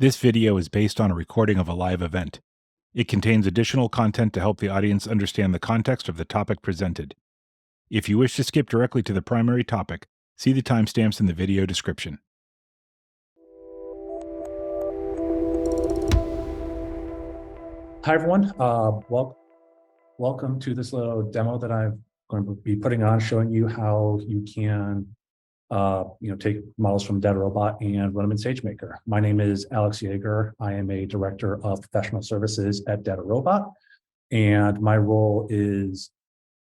This video is based on a recording of a live event. It contains additional content to help the audience understand the context of the topic presented. If you wish to skip directly to the primary topic, see the timestamps in the video description. Hi, everyone. Welcome to this little demo that I'm going to be putting on, showing you how you can take models from DataRobot and run them in Sagemaker. My name is Alex Yeager. I am a director of professional services at DataRobot, and my role is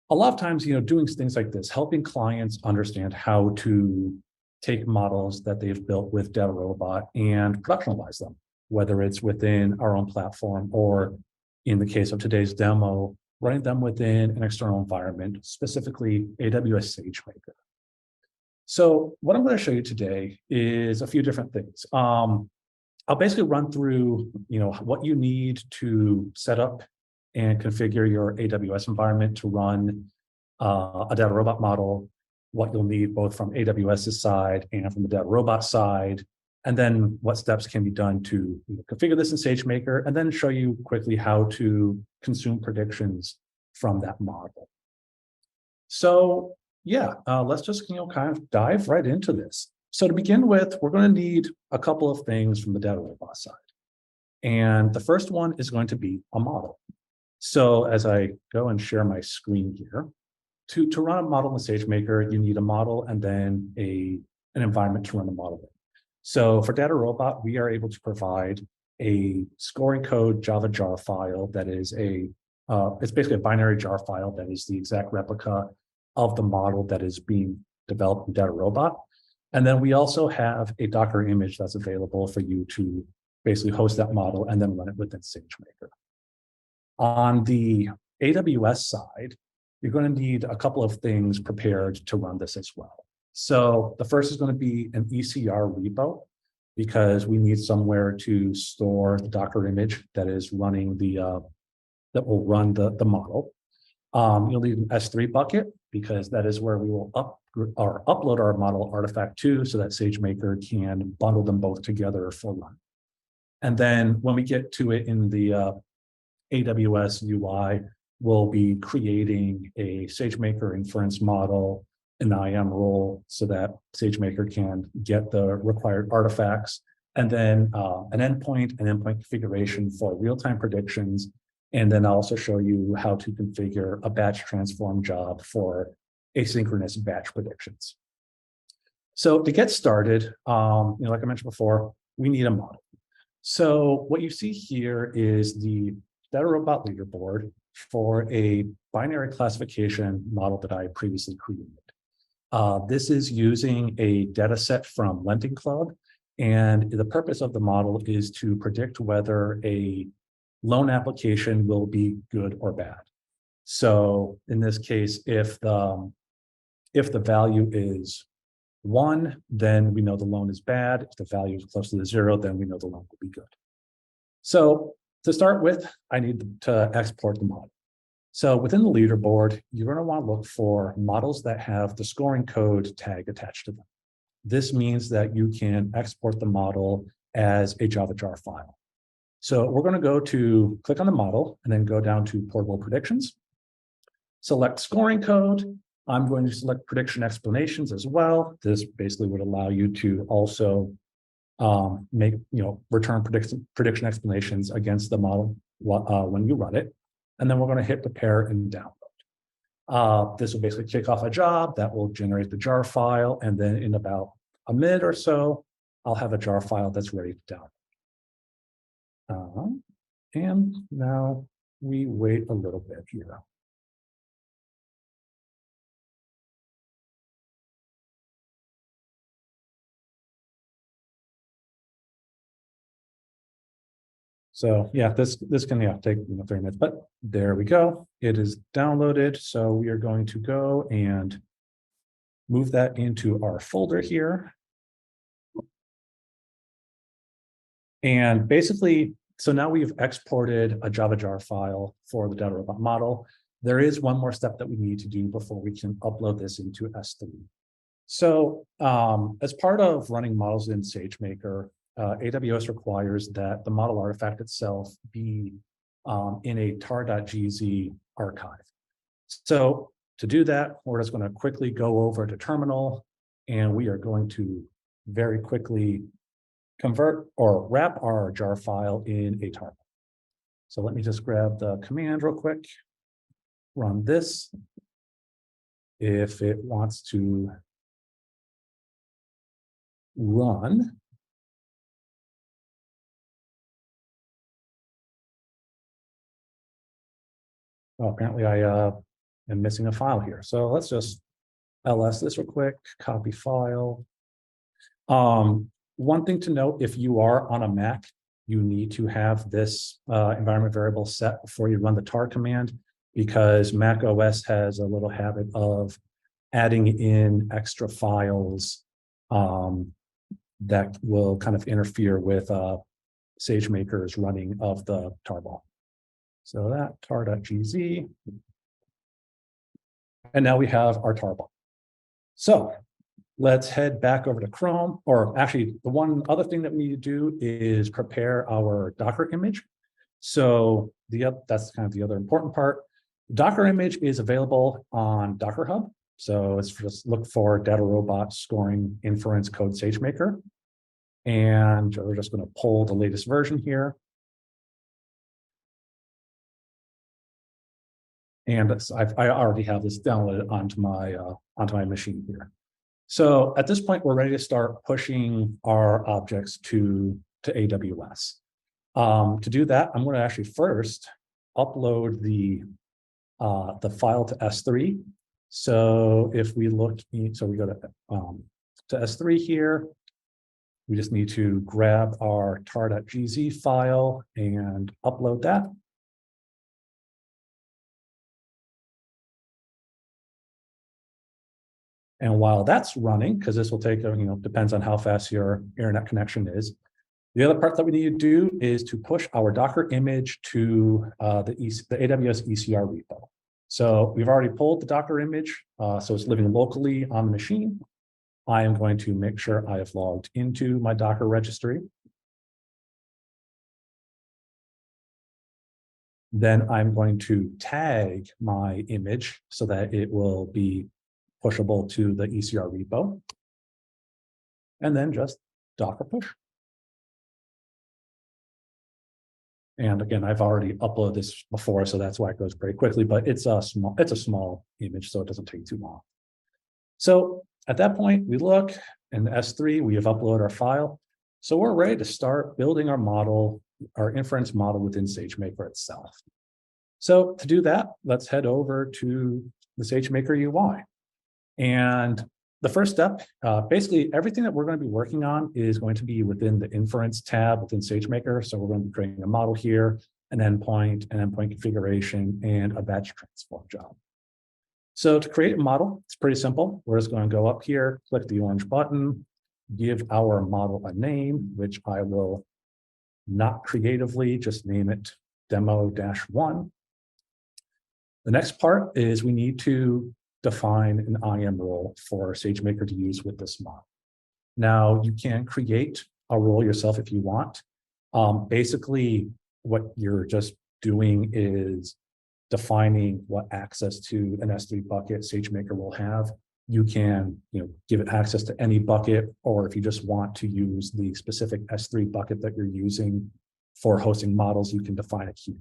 a lot of times, doing things like this, helping clients understand how to take models that they've built with DataRobot and productionalize them, whether it's within our own platform or, in the case of today's demo, running them within an external environment, specifically AWS Sagemaker. So what I'm going to show you today is a few different things. I'll basically run through, what you need to set up and configure your AWS environment to run a DataRobot model, what you'll need both from AWS's side and from the DataRobot side, and then what steps can be done to configure this in SageMaker, and then show you quickly how to consume predictions from that model. So let's just kind of dive right into this. So to begin with, we're going to need a couple of things from the DataRobot side. And the first one is going to be a model. So as I go and share my screen here, to run a model in SageMaker, you need a model and then an environment to run the model in. So for DataRobot, we are able to provide a scoring code Java jar file that is it's basically a binary jar file that is the exact replica of the model that is being developed in DataRobot. And then we also have a Docker image that's available for you to basically host that model and then run it within SageMaker. On the AWS side, you're going to need a couple of things prepared to run this as well. So the first is going to be an ECR repo, because we need somewhere to store the Docker image that is running that will run the model. You'll need an S3 bucket, because that is where we will upload our model artifact to, so that SageMaker can bundle them both together for run. And then when we get to it in the AWS UI, we'll be creating a SageMaker inference model, an IAM role, so that SageMaker can get the required artifacts, and then an endpoint configuration for real-time predictions. And then I'll also show you how to configure a batch transform job for asynchronous batch predictions. So to get started, like I mentioned before, we need a model. So what you see here is the DataRobot leaderboard for a binary classification model that I previously created. This is using a data set from Lending Club, and the purpose of the model is to predict whether a loan application will be good or bad. So in this case, if the value is 1, then we know the loan is bad. If the value is close to the 0, then we know the loan will be good. So to start with, I need to export the model. So within the leaderboard, you're going to want to look for models that have the scoring code tag attached to them. This means that you can export the model as a Java jar file. So we're going to click on the model and then go down to portable predictions, select scoring code. I'm going to select prediction explanations as well. This basically would allow you to also return prediction explanations against the model when you run it. And then we're going to hit prepare and download. This will basically kick off a job that will generate the jar file. And then in about a minute or so, I'll have a jar file that's ready to download. And now we wait a little bit here. So this can take 30 minutes, but there we go. It is downloaded. So we are going to go and move that into our folder here. And basically, so now we've exported a Java jar file for the DataRobot model. There is one more step that we need to do before we can upload this into S3. So as part of running models in SageMaker, AWS requires that the model artifact itself be in a tar.gz archive. So to do that, we're just going to quickly go over to terminal, and we are going to very quickly convert or wrap our jar file in a tar. So let me just grab the command real quick, run this. If it wants to run, oh, apparently I am missing a file here. So let's just ls this real quick, copy file. One thing to note, if you are on a Mac, you need to have this environment variable set before you run the tar command, because Mac OS has a little habit of adding in extra files that will kind of interfere with SageMaker's running of the tarball. So that tar.gz. And now we have our tarball. So let's head back over to Chrome, or actually the one other thing that we need to do is prepare our Docker image. So that's kind of the other important part. Docker image is available on Docker Hub. So it's just look for DataRobot scoring inference code SageMaker. And we're just going to pull the latest version here. And I already have this downloaded onto my machine here. So at this point, we're ready to start pushing our objects to AWS. To do that, I'm going to actually first upload the file to S3. So if we look, so we go to S3 here, we just need to grab our tar.gz file and upload that. And while that's running, because this will take, depends on how fast your internet connection is. The other part that we need to do is to push our Docker image to the AWS ECR repo. So we've already pulled the Docker image, so it's living locally on the machine. I am going to make sure I have logged into my Docker registry. Then I'm going to tag my image so that it will be pushable to the ECR repo. And then just Docker push. And again, I've already uploaded this before, so that's why it goes very quickly, but it's a small image, so it doesn't take too long. So at that point, we look in the S3, we have uploaded our file. So we're ready to start building our model, our inference model within SageMaker itself. So to do that, let's head over to the SageMaker UI. And the first step, basically everything that we're going to be working on is going to be within the inference tab within SageMaker. So we're going to be creating a model here, an endpoint configuration, and a batch transform job. So to create a model, it's pretty simple. We're just going to go up here, click the orange button, give our model a name, which I will not creatively, just name it demo-1. The next part is we need to define an IAM role for SageMaker to use with this model. Now, you can create a role yourself if you want. Basically, what you're just doing is defining what access to an S3 bucket SageMaker will have. You can give it access to any bucket, or if you just want to use the specific S3 bucket that you're using for hosting models, you can define it here.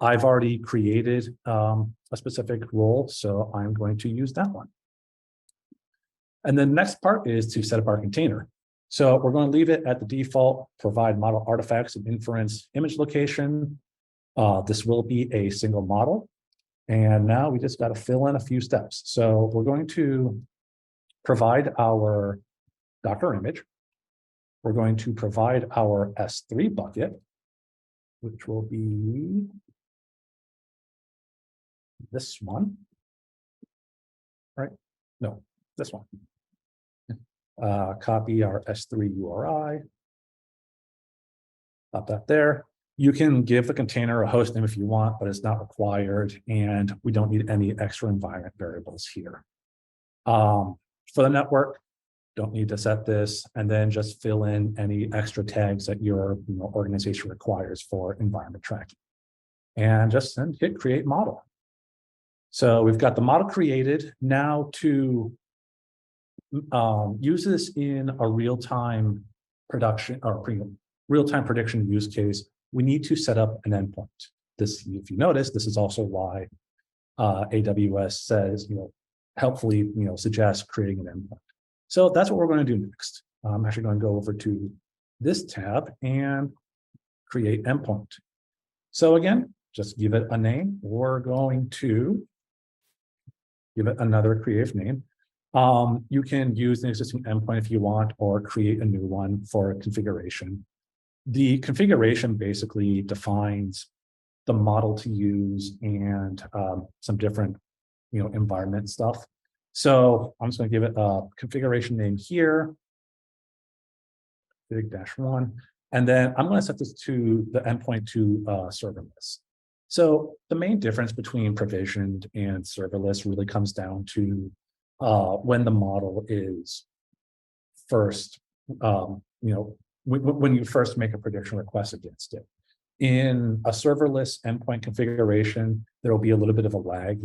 I've already created a specific role, so I'm going to use that one. And then the next part is to set up our container. So we're going to leave it at the default, provide model artifacts and inference image location. This will be a single model. And now we just got to fill in a few steps. So we're going to provide our Docker image. We're going to provide our S3 bucket, which will be this one, right? No, this one. Copy our S3 URI, pop that there. You can give the container a host name if you want, but it's not required, and we don't need any extra environment variables here. For the network, Don't need to set this, and then just fill in any extra tags that your organization requires for environment tracking. And just then hit create model. So we've got the model created. Now to use this in a real-time production or real-time prediction use case, we need to set up an endpoint. This, if you notice, this is also why AWS says, helpfully, suggests creating an endpoint. So that's what we're going to do next. I'm actually going to go over to this tab and create endpoint. So again, just give it a name. We're going to give it another creative name. You can use an existing endpoint if you want, or create a new one for configuration. The configuration basically defines the model to use and some different, environment stuff. So I'm just going to give it a configuration name here, config-1, and then I'm going to set this to the endpoint to serverless. So the main difference between provisioned and serverless really comes down to when the model is first, when you first make a prediction request against it. In a serverless endpoint configuration, there will be a little bit of a lag,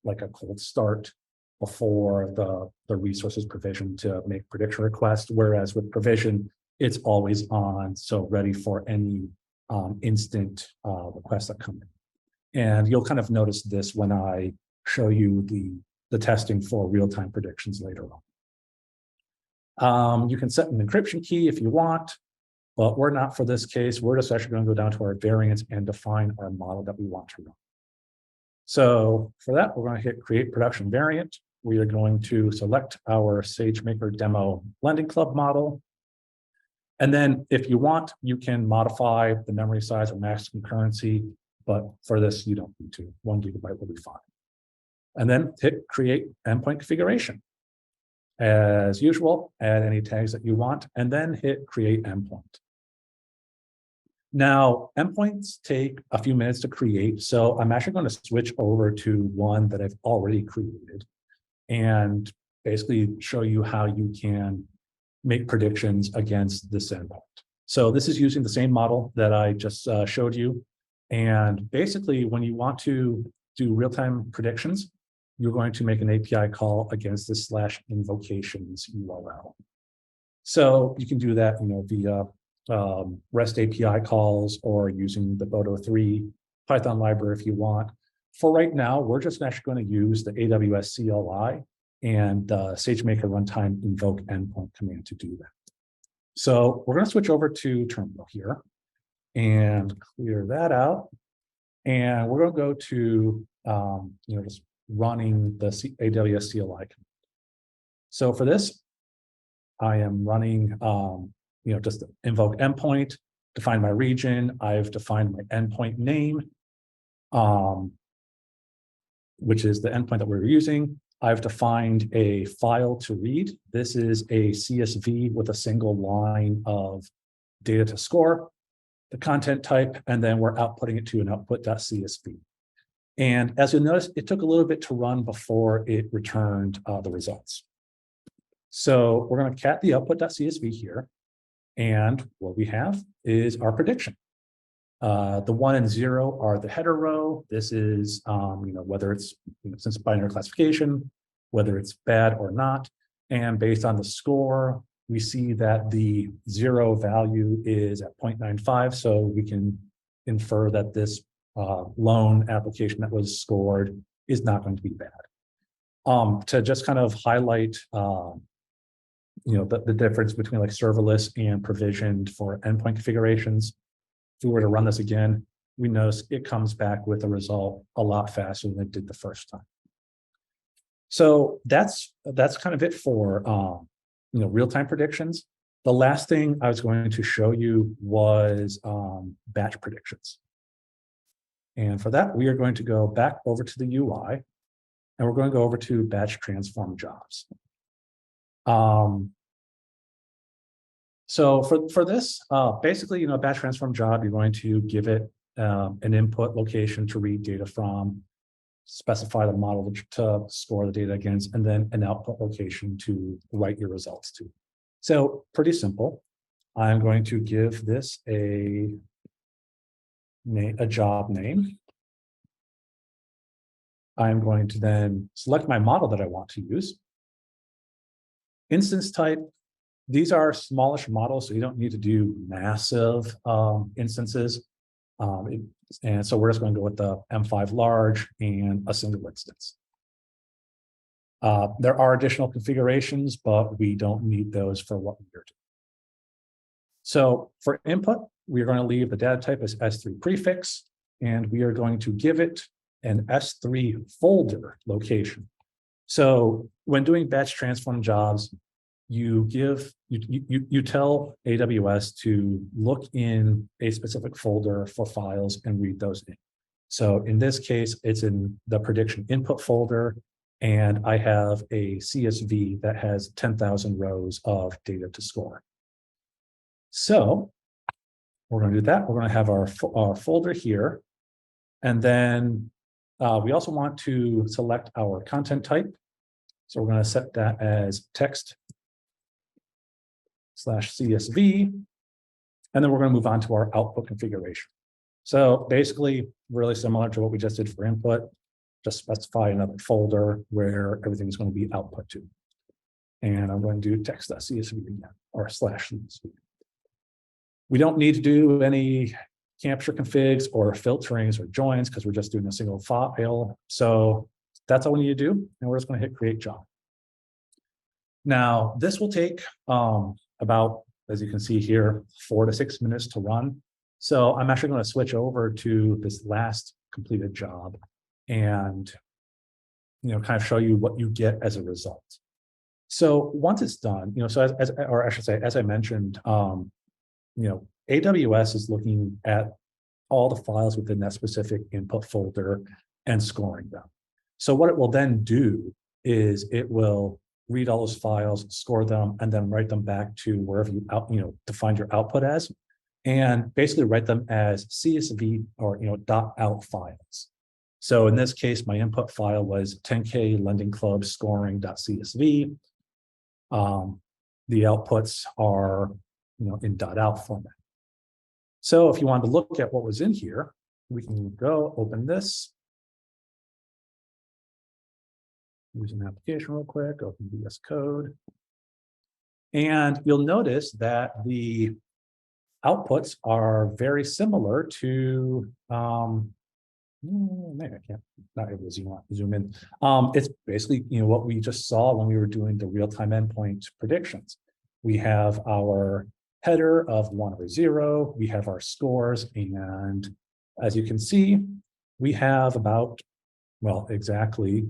like a cold start before the resource is provisioned to make prediction request. Whereas with provision, it's always on, so ready for any instant requests that come in. And you'll kind of notice this when I show you the testing for real-time predictions later on. You can set an encryption key if you want, but we're not for this case. We're just actually going to go down to our variants and define our model that we want to run. So for that, we're going to hit create production variant. We are going to select our SageMaker demo lending club model. And then if you want, you can modify the memory size or max concurrency, but for this, you don't need to. 1 GB will be fine. And then hit create endpoint configuration. As usual, add any tags that you want, and then hit create endpoint. Now, endpoints take a few minutes to create, so I'm actually going to switch over to one that I've already created and basically show you how you can make predictions against this endpoint. So this is using the same model that I just showed you. And basically, when you want to do real-time predictions, you're going to make an API call against this /invocations URL. So you can do that, via REST API calls or using the BOTO3 Python library if you want. For right now, we're just actually going to use the AWS CLI and SageMaker runtime invoke endpoint command to do that. So we're going to switch over to terminal here and clear that out. And we're going to go to, just running the AWS CLI command. So for this, I am running, just invoke endpoint, define my region. I've defined my endpoint name, which is the endpoint that we're using. I've defined a file to read. This is a CSV with a single line of data to score, the content type, and then we're outputting it to an output.csv. And as you'll notice, it took a little bit to run before it returned the results. So we're going to cat the output.csv here. And what we have is our prediction. The 1 and 0 are the header row. This is, whether it's since binary classification, whether it's bad or not. And based on the score, we see that the 0 value is at 0.95. So we can infer that this loan application that was scored is not going to be bad. To just kind of highlight, the difference between like serverless and provisioned for endpoint configurations. If we were to run this again, we notice it comes back with a result a lot faster than it did the first time. So that's kind of it for real-time predictions. The last thing I was going to show you was batch predictions. And for that, we are going to go back over to the UI, and we're going to go over to batch transform jobs. So for this, basically, batch transform job, you're going to give it an input location to read data from, specify the model to score the data against, and then an output location to write your results to. So pretty simple. I'm going to give this a job name. I'm going to then select my model that I want to use. Instance type, these are smallish models, so you don't need to do massive instances. And so we're just going to go with the M5 large and a single instance. There are additional configurations, but we don't need those for what we're doing. So for input, we're going to leave the data type as S3 prefix, and we are going to give it an S3 folder location. So when doing batch transform jobs, you tell AWS to look in a specific folder for files and read those in. So in this case, it's in the prediction input folder, and I have a CSV that has 10,000 rows of data to score. So we're going to do that. We're going to have our folder here. And then we also want to select our content type. So we're going to set that as text/CSV. And then we're going to move on to our output configuration. So basically, really similar to what we just did for input, just specify another folder where everything's going to be output to. And I'm going to do text.csv again, or /CSV. We don't need to do any capture configs or filterings or joins because we're just doing a single file. So that's all we need to do. And we're just going to hit create job. Now, this will take about, as you can see here, 4 to 6 minutes to run. So I'm actually going to switch over to this last completed job and kind of show you what you get as a result. So once it's done, so as I mentioned, AWS is looking at all the files within that specific input folder and scoring them. So what it will then do is it will read all those files, score them, and then write them back to wherever you define your output as, and basically write them as CSV or .out files. So in this case, my input file was 10K lending club scoring.csv. The outputs are in .out format. So if you want to look at what was in here, we can go open this. Use an application real quick, open VS Code. And you'll notice that the outputs are very similar to, maybe I can't, not able to zoom in. It's basically, what we just saw when we were doing the real-time endpoint predictions. We have our header of 1 or 0, we have our scores, and as you can see, we have about, exactly,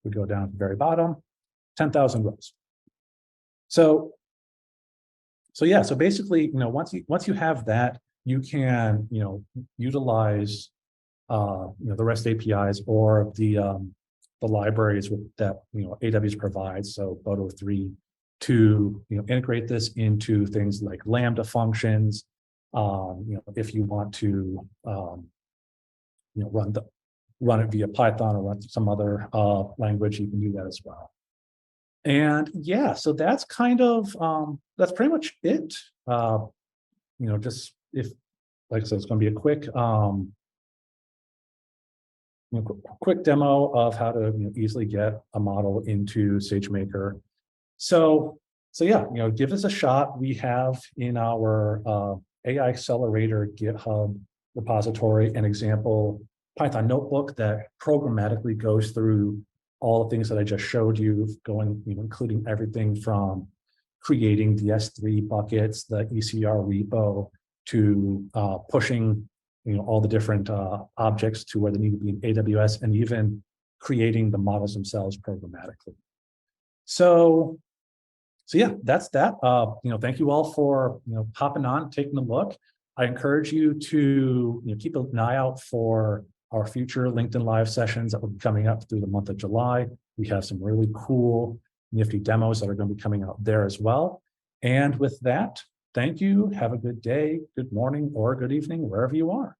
we go down to the very bottom, 10,000 rows. So basically, once you have that, you can, utilize, the REST APIs or the libraries that AWS provides. So BOTO3 to integrate this into things like Lambda functions. If you want to run it via Python or run some other language, you can do that as well. And yeah, so that's kind of that's pretty much it. Just if, like I said, it's going to be a quick quick demo of how to easily get a model into Sagemaker. So yeah, give this a shot. We have in our AI Accelerator GitHub repository an example Python notebook that programmatically goes through all the things that I just showed you, including everything from creating the S3 buckets, the ECR repo, to pushing all the different objects to where they need to be in AWS, and even creating the models themselves programmatically. So yeah, that's that. Thank you all for hopping on, taking a look. I encourage you to keep an eye out for our future LinkedIn Live sessions that will be coming up through the month of July. We have some really cool, nifty demos that are going to be coming out there as well. And with that, thank you. Have a good day, good morning, or good evening, wherever you are.